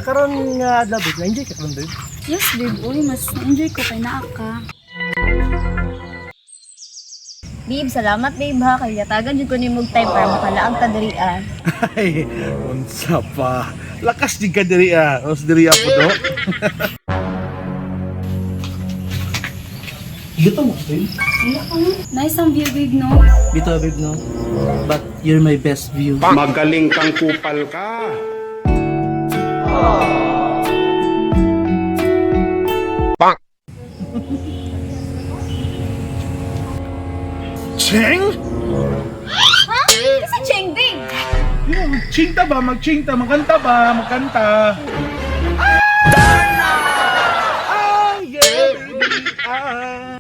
karon nga adlaw babe, na-enjoy ka karon babe. Yes, babe. Uy, mas enjoy ko kay naa ka. Babe, salamat babe ha. Kaya yatagan jud ko nimog time para makalaang ka diri ah. Ay, unsa pa. Lakas di ka diri ah. Os diri ako do. Dito mo babe. Nice ang view, babe, no? Dito babe no. But you're my best view. Magaling kang kupal ka. Cheng? Ha? Kasi Cheng babe. Yung chingta ba? Magchingta, magkanta ba? Magkanta. Ah, yeah, baby. Ah.